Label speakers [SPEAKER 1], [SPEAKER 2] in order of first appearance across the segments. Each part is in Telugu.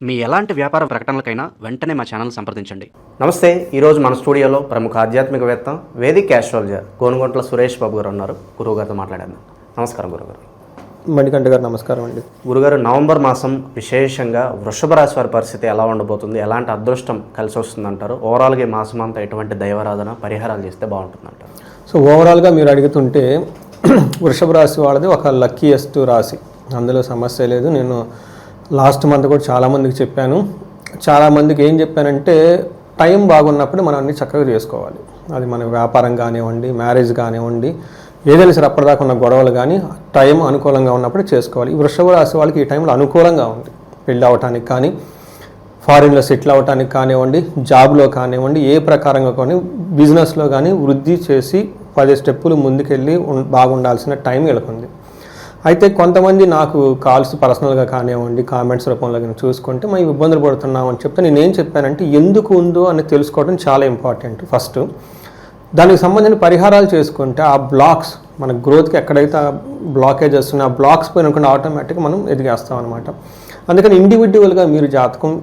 [SPEAKER 1] మీ ఎలాంటి వ్యాపార ప్రకటనలకైనా వెంటనే మా ఛానల్ సంప్రదించండి.
[SPEAKER 2] నమస్తే. ఈరోజు మన స్టూడియోలో ప్రముఖ ఆధ్యాత్మికవేత్త వేదిక్ ఆస్ట్రాలజర్ గోనుగొంట్ల సురేష్ బాబు గారు ఉన్నారు. గురువుగారితో మాట్లాడాను. నమస్కారం గురుగారు.
[SPEAKER 3] మణికంఠ గారు నమస్కారం అండి.
[SPEAKER 2] గురుగారు, నవంబర్ మాసం విశేషంగా వృషభ రాశి వారి పరిస్థితి ఎలా ఉండబోతుంది, ఎలాంటి అదృష్టం కలిసి వస్తుంది అంటారు? ఓవరాల్గా ఈ మాసం అంతా ఎటువంటి దైవారాధన పరిహారాలు చేస్తే బాగుంటుంది అంటారు?
[SPEAKER 3] సో ఓవరాల్గా మీరు అడుగుతుంటే వృషభ రాశి వాళ్ళది ఒక లక్కీయెస్ట్ రాశి, అందులో సమస్య లేదు. నేను లాస్ట్ మంత్ కూడా చాలామందికి చెప్పాను. చాలామందికి ఏం చెప్పానంటే టైం బాగున్నప్పుడు మనం అన్ని చక్కగా చేసుకోవాలి. అది మన వ్యాపారం కానివ్వండి, మ్యారేజ్ కానివ్వండి, ఏదైనా సరే అప్పటిదాకా ఉన్న గొడవలు కానీ టైం అనుకూలంగా ఉన్నప్పుడు చేసుకోవాలి. ఈ వృషభ రాశి వాళ్ళకి ఈ టైంలో అనుకూలంగా ఉంది. పెళ్ళి అవ్వటానికి కానీ, ఫారిన్లో సెటిల్ అవ్వటానికి కానివ్వండి, జాబ్లో కానివ్వండి, ఏ ప్రకారంగా కానీ బిజినెస్లో కానీ వృద్ధి చేసి 10 స్టెప్పులు ముందుకెళ్ళి బాగుండాల్సిన టైం వీళ్ళకుంది. అయితే కొంతమంది నాకు కాల్స్ పర్సనల్గా కానివ్వండి, కామెంట్స్ రూపంలో కానీ చూసుకుంటే మేము ఇబ్బందులు పడుతున్నామని చెప్తే నేనేం చెప్పానంటే ఎందుకు ఉందో అని తెలుసుకోవడం చాలా ఇంపార్టెంట్. ఫస్ట్ దానికి సంబంధించిన పరిహారాలు చేసుకుంటే ఆ బ్లాక్స్ మన గ్రోత్కి ఎక్కడైతే బ్లాకేజ్ వస్తున్నాయో ఆ బ్లాక్స్ పోయినకుండా ఆటోమేటిక్గా మనం ఎదిగేస్తాం అనమాట. అందుకని ఇండివిజువల్గా మీరు జాతకం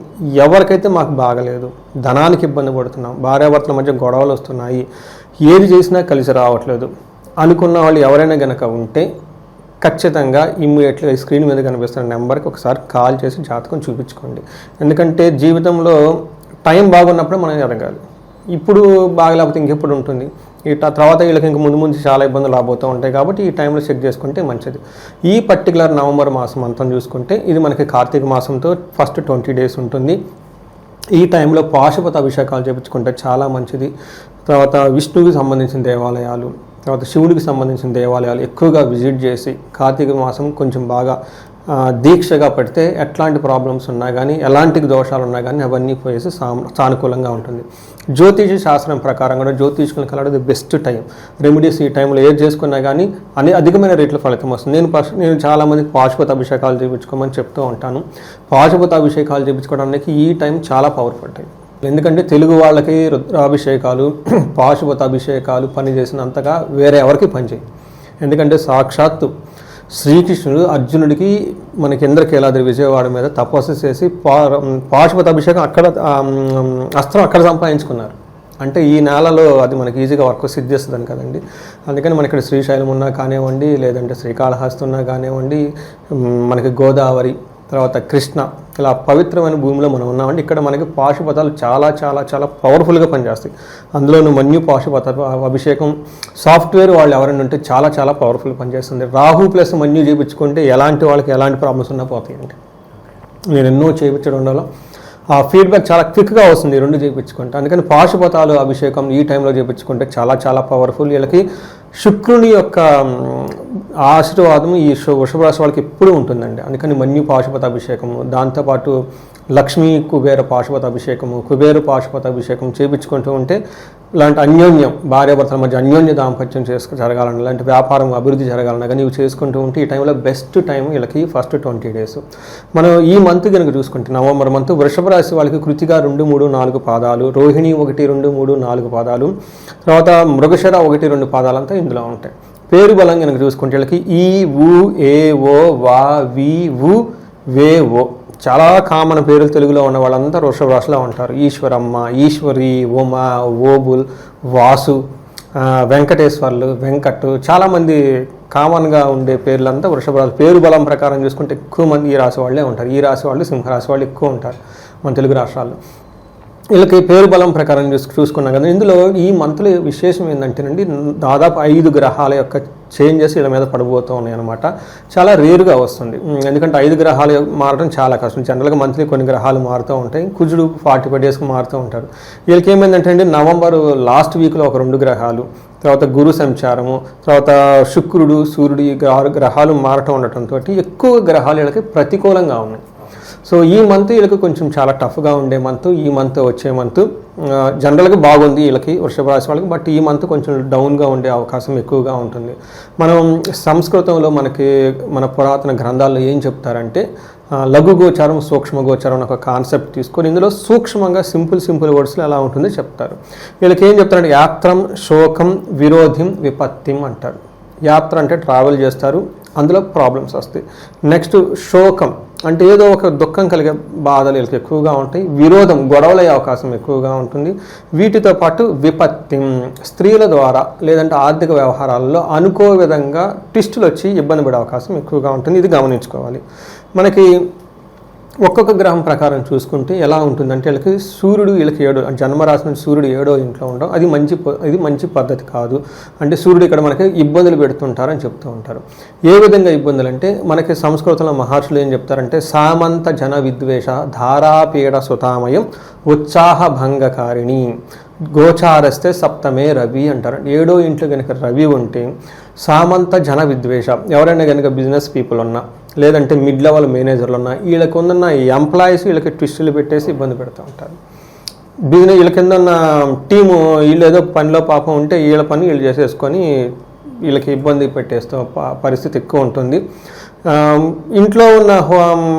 [SPEAKER 3] ఎవరికైతే మాకు బాగలేదు, ధనానికి ఇబ్బంది పడుతున్నాం, భార్యాభర్తల మధ్య గొడవలు వస్తున్నాయి, ఏది చేసినా కలిసి రావట్లేదు అనుకున్న వాళ్ళు ఎవరైనా కనుక ఉంటే ఖచ్చితంగా ఇమ్మీడియట్గా ఈ స్క్రీన్ మీద కనిపిస్తున్న నెంబర్కి ఒకసారి కాల్ చేసి జాతకం చూపించుకోండి. ఎందుకంటే జీవితంలో టైం బాగున్నప్పుడు మనం ఎదగాలి. ఇప్పుడు బాగలేకపోతే ఇంకెప్పుడు ఉంటుంది. ఈ తర్వాత వీళ్ళకి ఇంక ముందు ముందు చాలా ఇబ్బందులు రాబోతూ ఉంటాయి. కాబట్టి ఈ టైంలో చెక్ చేసుకుంటే మంచిది. ఈ పర్టికులర్ నవంబర్ మాసం అంతా చూసుకుంటే ఇది మనకి కార్తీక మాసంతో ఫస్ట్ 20 డేస్ ఉంటుంది. ఈ టైంలో పాశుపత అభిషేకాలు చేయించుకుంటే చాలా మంచిది. తర్వాత విష్ణువుకి సంబంధించిన దేవాలయాలు, తర్వాత శివుడికి సంబంధించిన దేవాలయాలు ఎక్కువగా విజిట్ చేసి కార్తీక మాసం కొంచెం బాగా దీక్షగా పడితే ఎట్లాంటి ప్రాబ్లమ్స్ ఉన్నా కానీ, ఎలాంటి దోషాలు ఉన్నా కానీ అవన్నీ పోయేసి సానుకూలంగా ఉంటుంది. జ్యోతిష శాస్త్రం ప్రకారం కూడా జ్యోతిష్కులను కలవడం బెస్ట్ టైం. రెమెడీస్ ఈ టైంలో ఏది చేసుకున్నా కానీ అధికమైన రేట్ల ఫలితం వస్తుంది. నేను చాలామందికి పాశుపత అభిషేకాలు చేయించుకోమని చెప్తూ ఉంటాను. పాశుపత అభిషేకాలు చేయించుకోవడానికి ఈ టైం చాలా పవర్ఫుల్ టైం. ఎందుకంటే తెలుగు వాళ్ళకి రుద్రాభిషేకాలు, పాశుపత అభిషేకాలు పనిచేసినంతగా వేరే ఎవరికి పనిచేయి. ఎందుకంటే సాక్షాత్తు శ్రీకృష్ణుడు అర్జునుడికి మనకి ఇంద్రకీలాద్రి విజయవాడ మీద తపస్సు చేసి పాశుపత అభిషేకం అక్కడ అస్త్రం అక్కడ సంపాదించుకున్నారు. అంటే ఈ నేలలో అది మనకి ఈజీగా వర్క్ సిద్ధిస్తుందని కదండి. అందుకని మనకి ఇక్కడ శ్రీశైలం ఉన్నా కానివ్వండి, లేదంటే శ్రీకాళహస్తి ఉన్నా కానివ్వండి, మనకి గోదావరి, తర్వాత కృష్ణ, ఇలా పవిత్రమైన భూమిలో మనం ఉన్నామంటే ఇక్కడ మనకి పాశుపతాలు చాలా చాలా చాలా పవర్ఫుల్గా పనిచేస్తాయి. అందులోనూ మన్యు పాశుపత అభిషేకం సాఫ్ట్వేర్ వాళ్ళు ఎవరైనా ఉంటే చాలా చాలా పవర్ఫుల్గా పనిచేస్తుంది. రాహు ప్లస్ మన్యు చేయించుకుంటే ఎలాంటి వాళ్ళకి ఎలాంటి ప్రాబ్లమ్స్ ఉన్నా పోతాయండి. నేను ఎన్నో చేయించడం వల్ల ఆ ఫీడ్బ్యాక్ చాలా క్విక్గా వస్తుంది 2 చేయించుకుంటే. అందుకని పాశుపతాలు అభిషేకం ఈ టైంలో చేయించుకుంటే చాలా చాలా పవర్ఫుల్. వీళ్ళకి శుక్రుని యొక్క ఆశీర్వాదం ఈ వృషభ రాశి వాళ్ళకి ఎప్పుడూ ఉంటుందండి. అందుకని మన్యు పాశుపత అభిషేకము, దాంతోపాటు లక్ష్మీ కుబేర పాశుపత అభిషేకము, కుబేర పాశుపత అభిషేకం చేయించుకుంటూ ఉంటే ఇలాంటి అన్యోన్యం, భార్యాభర్తల మధ్య అన్యోన్య దాంపత్యం జరగాలన్నా, ఇలాంటి వ్యాపారం అభివృద్ధి జరగాలన్నా కానీ ఇవి చేసుకుంటూ ఉంటే ఈ టైంలో బెస్ట్ టైం వీళ్ళకి ఫస్ట్ 20 డేస్. మనం ఈ మంత్ కనుక చూసుకుంటే నవంబర్ మంత్ వృషభ రాశి వాళ్ళకి కృతిక 2, 3, 4 పాదాలు, రోహిణి 1, 2, 3, 4 పాదాలు, తర్వాత మృగశిర 1, 2 పాదాలంతా ఇందులో ఉంటాయి. పేరు బలం కనుక చూసుకుంటే వీళ్ళకి ఈ, ఊ, ఏ, ఓ, వా, వి, వు, వే, ఓ చాలా కామన్ పేర్లు తెలుగులో ఉన్న వాళ్ళంతా వృషభ రాశిలో ఉంటారు. ఈశ్వరమ్మ, ఈశ్వరి, ఉమ, ఓబుల్, వాసు, వెంకటేశ్వర్లు, వెంకట్, చాలామంది కామన్గా ఉండే పేర్లంతా వృషభ రాశి. పేరు బలం ప్రకారం చూసుకుంటే ఎక్కువ మంది ఈ రాశి వాళ్ళే ఉంటారు. ఈ రాశి వాళ్ళు, సింహరాశి వాళ్ళు ఎక్కువ ఉంటారు మన తెలుగు రాష్ట్రాల్లో. వీళ్ళకి పేరు బలం ప్రకారం చూసుకున్నాం కదా. ఇందులో ఈ మంత్లో విశేషం ఏంటంటేనండి, దాదాపు 5 గ్రహాల యొక్క చేంజెస్ వీళ్ళ మీద పడిపోతూ ఉన్నాయి అనమాట. చాలా రేరుగా వస్తుంది. ఎందుకంటే 5 గ్రహాలు మారడం చాలా కష్టం. జనరల్గా మంత్లీ కొన్ని గ్రహాలు మారుతూ ఉంటాయి. కుజుడు 45 డేస్కి మారుతూ ఉంటారు. వీళ్ళకి ఏమైందంటే అండి, నవంబర్ లాస్ట్ వీక్లో ఒక 2 గ్రహాలు, తర్వాత గురు సంచారము, తర్వాత శుక్రుడు, సూర్యుడు, ఈ 6 గ్రహాలు మారటం ఉండటంతో ఎక్కువ గ్రహాలు వీళ్ళకి ప్రతికూలంగా ఉన్నాయి. సో ఈ మంత్ వీళ్ళకి కొంచెం చాలా టఫ్గా ఉండే మంత్. ఈ మంత్ వచ్చే మంత్ జనరల్గా బాగుంది వీళ్ళకి వృషభ రాశి వాళ్ళకి. బట్ ఈ మంత్ కొంచెం డౌన్గా ఉండే అవకాశం ఎక్కువగా ఉంటుంది. మనం సంస్కృతంలో మన పురాతన గ్రంథాల్లో ఏం చెప్తారంటే లఘు గోచారం, సూక్ష్మ గోచారం అని ఒక కాన్సెప్ట్ తీసుకొని ఇందులో సూక్ష్మంగా సింపుల్ వర్డ్స్లో ఎలా ఉంటుందో చెప్తారు. వీళ్ళకి ఏం చెప్తారంటే యాత్రం, శోకం, విరోధిం, విపత్తిం అంటారు. యాత్ర అంటే ట్రావెల్ చేస్తారు, అందులో ప్రాబ్లమ్స్ వస్తాయి. నెక్స్ట్ శోకం అంటే ఏదో ఒక దుఃఖం కలిగే బాధలు వీళ్ళకి ఎక్కువగా ఉంటాయి. విరోధం, గొడవలయ్యే అవకాశం ఎక్కువగా ఉంటుంది. వీటితో పాటు విపత్తి, స్త్రీల ద్వారా లేదంటే ఆర్థిక వ్యవహారాల్లో అనుకో విధంగా ట్విస్టులు వచ్చి ఇబ్బంది పడే అవకాశం ఎక్కువగా ఉంటుంది. ఇది గమనించుకోవాలి. మనకి ఒక్కొక్క గ్రహం ప్రకారం చూసుకుంటే ఎలా ఉంటుందంటే వీళ్ళకి సూర్యుడు వీళ్ళకి 7 జన్మరాశి నుంచి సూర్యుడు 7వ ఇంట్లో ఉండడం ఇది మంచి పద్ధతి కాదు. అంటే సూర్యుడు ఇక్కడ మనకి ఇబ్బందులు పెడుతుంటారని చెప్తూ ఉంటారు. ఏ విధంగా ఇబ్బందులు అంటే మనకి సంస్కృతంలో మహర్షులు ఏం చెప్తారంటే సామంత జన విద్వేష ధారాపీడ సుతామయం ఉత్సాహ భంగకారిణి గోచారస్తే సప్తమే రవి అంటారు. 7వ ఇంట్లో కనుక రవి ఉంటే సామంత జన విద్వేష, ఎవరైనా కనుక బిజినెస్ పీపుల్ ఉన్నా లేదంటే మిడ్ లెవెల్ మేనేజర్లు ఉన్నా వీళ్ళకి ఉన్న ఎంప్లాయీస్ వీళ్ళకి ట్విస్టులు పెట్టేసి ఇబ్బంది పెడుతూ ఉంటారు. బిజినెస్ వీళ్ళ కింద ఉన్న టీము వీళ్ళు ఏదో పనిలో పాపం ఉంటే వీళ్ళ పని వీళ్ళు చేసేసుకొని వీళ్ళకి ఇబ్బంది పెట్టేస్తూ పరిస్థితి ఎక్కువ ఉంటుంది. ఇంట్లో ఉన్న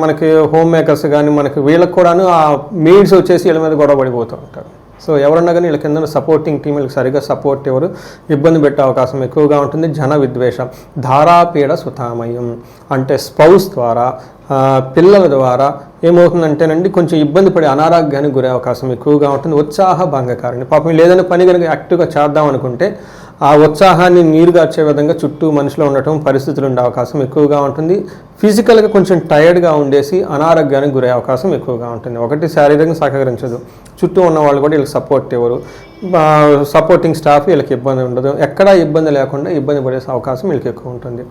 [SPEAKER 3] మనకి హోమ్ మేకర్స్ కానీ మనకి వీళ్ళకి కూడాను ఆ మెయిడ్స్ వచ్చేసి వీళ్ళ మీద గొడవ పడిపోతూ ఉంటారు. సో ఎవరన్నా కానీ వీళ్ళ కింద సపోర్టింగ్ టీం వీళ్ళకి సరిగ్గా సపోర్ట్ ఎవరు ఇబ్బంది పెట్టే అవకాశం ఎక్కువగా ఉంటుంది. జన విద్వేషం, ధారాపీడ సుతామయం అంటే స్పౌస్ ద్వారా పిల్లల ద్వారా ఏమవుతుందంటేనండి కొంచెం ఇబ్బంది పడి అనారోగ్యానికి గురే అవకాశం ఎక్కువగా ఉంటుంది. ఉత్సాహ భంగకారిణి, పాపం లేదని పని కనుక యాక్టివ్గా చేద్దాం అనుకుంటే ఆ ఉత్సాహాన్ని నీరుగార్చే విధంగా చుట్టూ మనిషిలో ఉండటం పరిస్థితులు ఉండే అవకాశం ఎక్కువగా ఉంటుంది. ఫిజికల్గా కొంచెం టైర్డ్గా ఉండేసి అనారోగ్యానికి గురే అవకాశం ఎక్కువగా ఉంటుంది. ఒకటి శారీరకంగా సహకరించదు, చుట్టూ ఉన్న వాళ్ళు కూడా వీళ్ళకి సపోర్ట్ ఎవరు, సపోర్టింగ్ స్టాఫ్ వీళ్ళకి ఇబ్బంది ఉండదు. ఎక్కడా ఇబ్బంది లేకుండా ఇబ్బంది పడే అవకాశం వీళ్ళకి ఎక్కువ ఉంటుంది.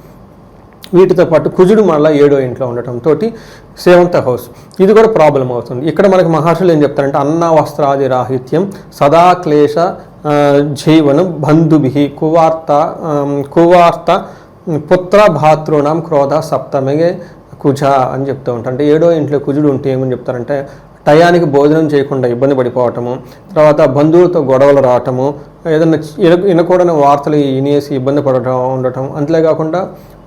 [SPEAKER 3] వీటితో పాటు కుజుడు మళ్ళీ 7వ ఇంట్లో ఉండటంతో 7th హౌస్ ఇది కూడా ప్రాబ్లం అవుతుంది. ఇక్కడ మనకి మహర్షులు ఏం చెప్తారంటే అన్న వస్త్రాది రాహిత్యం సదా క్లేశ జీవనం బంధుభి కువార్త పుత్ర భాతృణం క్రోధ సప్తమే కుజ అని చెప్తూ ఉంటారు. అంటే 7వ ఇంట్లో కుజుడు ఉంటే ఏమని చెప్తారంటే టయానికి భోజనం చేయకుండా ఇబ్బంది పడిపోవటము, తర్వాత బంధువులతో గొడవలు రావటము, ఏదన్నా వినకూడని వార్తలు వినేసి ఇబ్బంది పడటం ఉండటం, అంతేకాకుండా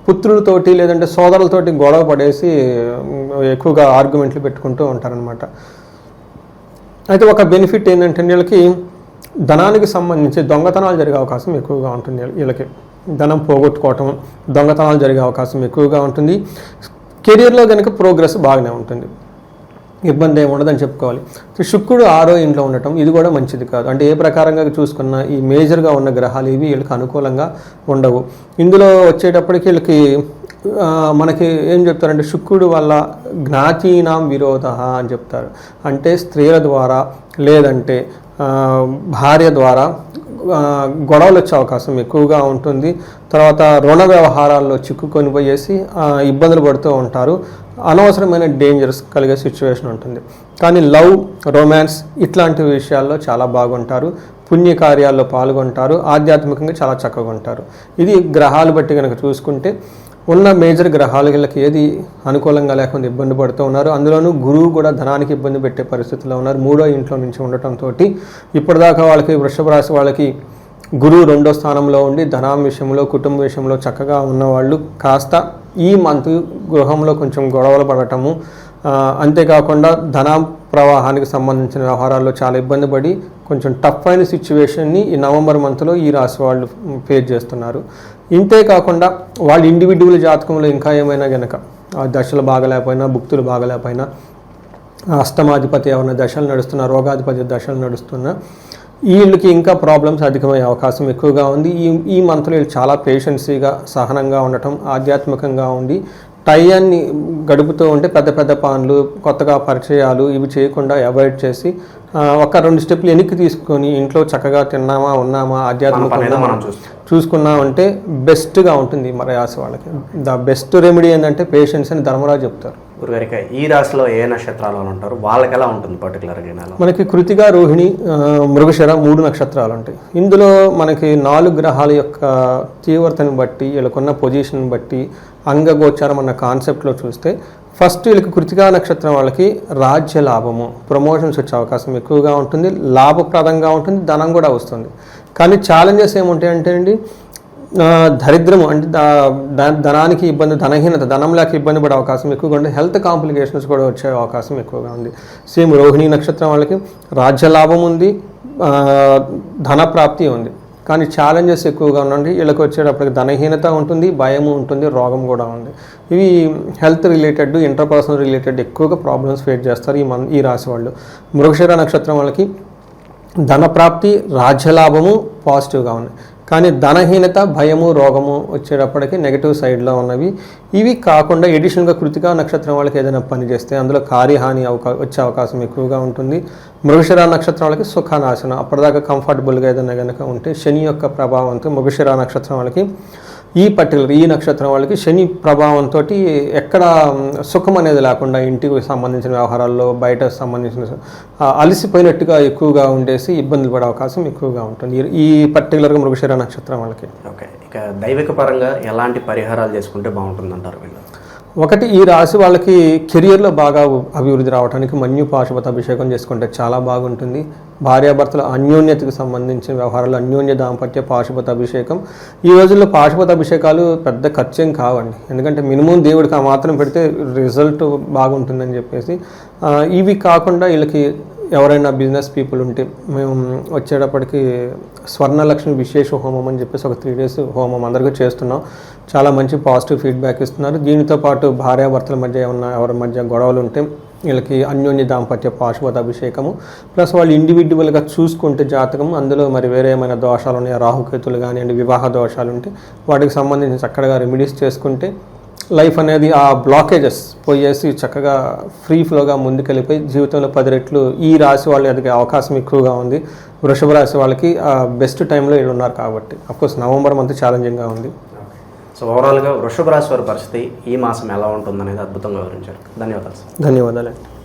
[SPEAKER 3] పుత్రులతోటి లేదంటే సోదరులతోటి గొడవ పడేసి ఎక్కువగా ఆర్గ్యుమెంట్లు పెట్టుకుంటూ ఉంటారనమాట. అయితే ఒక బెనిఫిట్ ఏంటంటే వీళ్ళకి ధనానికి సంబంధించి దొంగతనాలు జరిగే అవకాశం ఎక్కువగా ఉంటుంది. వీళ్ళకి ధనం పోగొట్టుకోవటం, దొంగతనాలు జరిగే అవకాశం ఎక్కువగా ఉంటుంది. కెరీర్లో కనుక ప్రోగ్రెస్ బాగానే ఉంటుంది, ఇబ్బంది ఏమి ఉండదని చెప్పుకోవాలి. శుక్రుడు 6వ ఇంట్లో ఉండటం ఇది కూడా మంచిది కాదు. అంటే ఏ ప్రకారంగా చూసుకున్నా ఈ మేజర్గా ఉన్న గ్రహాలు ఇవి వీళ్ళకి అనుకూలంగా ఉండవు. ఇందులో వచ్చేటప్పటికి వీళ్ళకి మనకి ఏం చెప్తారంటే శుక్రుడు వల్ల జ్ఞాతీనాం విరోధ అని చెప్తారు. అంటే స్త్రీల ద్వారా లేదంటే భార్య ద్వారా గొడవలు వచ్చే అవకాశం ఎక్కువగా ఉంటుంది. తర్వాత రుణ వ్యవహారాల్లో చిక్కుకొని పోయేసి ఇబ్బందులు పడుతూ ఉంటారు. అనవసరమైన డేంజర్స్ కలిగే సిచ్యువేషన్ ఉంటుంది. కానీ లవ్, రొమాన్స్ ఇట్లాంటి విషయాల్లో చాలా బాగుంటారు. పుణ్యకార్యాల్లో పాల్గొంటారు. ఆధ్యాత్మికంగా చాలా చక్కగా ఉంటారు. ఇది గ్రహాలు బట్టి కనుక చూసుకుంటే ఉన్న మేజర్ గ్రహాలు వీళ్ళకి ఏది అనుకూలంగా లేకుండా ఇబ్బంది పడుతూ ఉన్నారు. అందులోనూ గురువు కూడా ధనానికి ఇబ్బంది పెట్టే పరిస్థితిలో ఉన్నారు 3వ ఇంట్లో నుంచి ఉండటంతో. ఇప్పటిదాకా వాళ్ళకి వృషభ రాశి వాళ్ళకి గురువు 2వ స్థానంలో ఉండి ధనం విషయంలో కుటుంబ విషయంలో చక్కగా ఉన్నవాళ్ళు కాస్త ఈ మంత్ గృహంలో కొంచెం గొడవలు పడటము, అంతేకాకుండా ధన ప్రవాహానికి సంబంధించిన వ్యవహారాల్లో చాలా ఇబ్బంది పడి కొంచెం టఫ్ అయిన సిచ్యువేషన్ని ఈ నవంబర్ మంత్లో ఈ రాశి వాళ్ళు ఫేస్ చేస్తున్నారు. ఇంతేకాకుండా వాళ్ళ ఇండివిజువల్ జాతకంలో ఇంకా ఏమైనా కనుక దశలు బాగలేకపోయినా, భుక్తులు బాగలేకపోయినా, అష్టమాధిపతి ఏమైనా దశలు నడుస్తున్నా, రోగాధిపతి దశలు నడుస్తున్నా వీళ్ళకి ఇంకా ప్రాబ్లమ్స్ అధికమయ్యే అవకాశం ఎక్కువగా ఉంది. ఈ మంత్లో వీళ్ళు చాలా పేషెన్సీగా సహనంగా ఉండటం, ఆధ్యాత్మికంగా ఉండి టైయాన్ని గడుపుతూ ఉంటే పెద్ద పెద్ద పనులు, కొత్తగా పరిచయాలు ఇవి చేయకుండా అవాయిడ్ చేసి ఒక 2 స్టెప్లు వెనక్కి తీసుకొని ఇంట్లో చక్కగా తిన్నామా ఉన్నామా ఆధ్యాత్మికంగా చూసుకున్నామంటే బెస్ట్గా ఉంటుంది మన రాశి వాళ్ళకి. ద బెస్ట్ రెమెడీ ఏంటంటే పేషెన్స్ అని ధర్మరాజు చెప్తారు.
[SPEAKER 2] గురుగారిక ఈ రాశిలో ఏ నక్షత్రాలు ఉంటారు, వాళ్ళకి ఎలా ఉంటుంది పర్టికులర్గా?
[SPEAKER 3] మనకి కృతిక, రోహిణి, మృగశిర 3 నక్షత్రాలు ఉంటాయి. ఇందులో మనకి 4 గ్రహాల యొక్క తీవ్రతను బట్టి వీళ్ళకున్న పొజిషన్ బట్టి అంగగోచారం అన్న కాన్సెప్ట్లో చూస్తే ఫస్ట్ వీళ్ళకి కృతికా నక్షత్రం వాళ్ళకి రాజ్య లాభము, ప్రమోషన్స్ వచ్చే అవకాశం ఎక్కువగా ఉంటుంది, లాభప్రదంగా ఉంటుంది, ధనం కూడా వస్తుంది. కానీ ఛాలెంజెస్ ఏముంటాయంటే అండి దరిద్రము అంటే ధనానికి ఇబ్బంది, ధనహీనత, ధనం లేక ఇబ్బంది పడే అవకాశం ఎక్కువగా ఉంది. హెల్త్ కాంప్లికేషన్స్ కూడా వచ్చే అవకాశం ఎక్కువగా ఉంది. సేమ్ రోహిణి నక్షత్రం వాళ్ళకి రాజ్య లాభం ఉంది, ధన ప్రాప్తి ఉంది. కానీ ఛాలెంజెస్ ఎక్కువగా ఉన్నాయి. వీళ్ళకి వచ్చేటప్పటికి ధనహీనత ఉంటుంది, భయము ఉంటుంది, రోగం కూడా ఉంది. ఇవి హెల్త్ రిలేటెడ్, ఇంటర్పర్సనల్ రిలేటెడ్ ఎక్కువగా ప్రాబ్లమ్స్ ఫేస్ చేస్తారు ఈ రాశి వాళ్ళు. మృగశిర నక్షత్రం వాళ్ళకి ధనప్రాప్తి, రాజ్యలాభము పాజిటివ్గా ఉన్నాయి. కానీ ధనహీనత, భయము, రోగము వచ్చేటప్పటికి నెగిటివ్ సైడ్లో ఉన్నవి. ఇవి కాకుండా ఎడిషనల్గా కృతికా నక్షత్రం వాళ్ళకి ఏదైనా పని చేస్తే అందులో కార్యహాని వచ్చే అవకాశం ఎక్కువగా ఉంటుంది. మృగశిర నక్షత్రం వాళ్ళకి సుఖనాశనం, అప్పటిదాకా కంఫర్టబుల్గా ఏదైనా కనుక ఉంటే శని యొక్క ప్రభావంతో మృగశిర నక్షత్రం వాళ్ళకి ఈ నక్షత్రం వాళ్ళకి శని ప్రభావంతో ఎక్కడ సుఖం అనేది లేకుండా ఇంటికి సంబంధించిన వ్యవహారాల్లో బయట సంబంధించిన అలసిపోయినట్టుగా ఎక్కువగా ఉండేసి ఇబ్బందులు పడే అవకాశం ఎక్కువగా ఉంటుంది ఈ పర్టికులర్గా మృగశిర నక్షత్రం వాళ్ళకి.
[SPEAKER 2] ఓకే, ఇక దైవిక పరంగా ఎలాంటి పరిహారాలు చేసుకుంటే బాగుంటుంది అంటారు వీళ్ళు?
[SPEAKER 3] ఒకటి, ఈ రాశి వాళ్ళకి కెరియర్లో బాగా అభివృద్ధి రావడానికి మన్యు పాశుపత అభిషేకం చేసుకుంటే చాలా బాగుంటుంది. భార్యాభర్తల అన్యోన్యతకు సంబంధించిన వ్యవహారాలు అన్యోన్య దాంపత్య పాశుపత అభిషేకం. ఈ రోజుల్లో పాశుపత అభిషేకాలు పెద్ద ఖర్చేం కావండి, ఎందుకంటే మినిమం దేవుడికి ఆ మాత్రం పెడితే రిజల్ట్ బాగుంటుందని చెప్పేసి. ఇవి కాకుండా వీళ్ళకి ఎవరైనా బిజినెస్ పీపుల్ ఉంటే మేము వచ్చేటప్పటికి స్వర్ణలక్ష్మి విశేష హోమం అని చెప్పేసి ఒక 3 days హోమం అందరికీ చేస్తున్నాం. చాలా మంచి పాజిటివ్ ఫీడ్బ్యాక్ ఇస్తున్నారు. దీనితో పాటు భార్యాభర్తల మధ్య ఎవరి మధ్య గొడవలు ఉంటే వీళ్ళకి అన్యోన్య దాంపత్య పాశుపత అభిషేకము, ప్లస్ వాళ్ళు ఇండివిజువల్గా చూసుకుంటే జాతకం అందులో మరి వేరే ఏమైనా దోషాలు ఉన్నాయా, రాహుకేతులు కానివ్వండి, వివాహ దోషాలు ఉంటే వాటికి సంబంధించి చక్కగా రెమెడీస్ చేసుకుంటే లైఫ్ అనేది ఆ బ్లాకేజెస్ పోయేసి చక్కగా ఫ్రీ ఫ్లోగా ముందుకెళ్ళిపోయి జీవితంలో 10 రెట్లు ఈ రాశి వాళ్ళు ఎదిగే అవకాశం ఎక్కువగా ఉంది. వృషభ రాశి వాళ్ళకి బెస్ట్ టైంలో వీళ్ళు ఉన్నారు కాబట్టి. అఫ్కోర్స్ నవంబర్ మంత్ ఛాలెంజింగ్గా ఉంది.
[SPEAKER 2] సో ఓవరాల్గా వృషభ రాశి వారి పరిస్థితి ఈ మాసం ఎలా ఉంటుందనేది అద్భుతంగా వివరించారు. ధన్యవాదాలు సార్.
[SPEAKER 3] ధన్యవాదాలండి.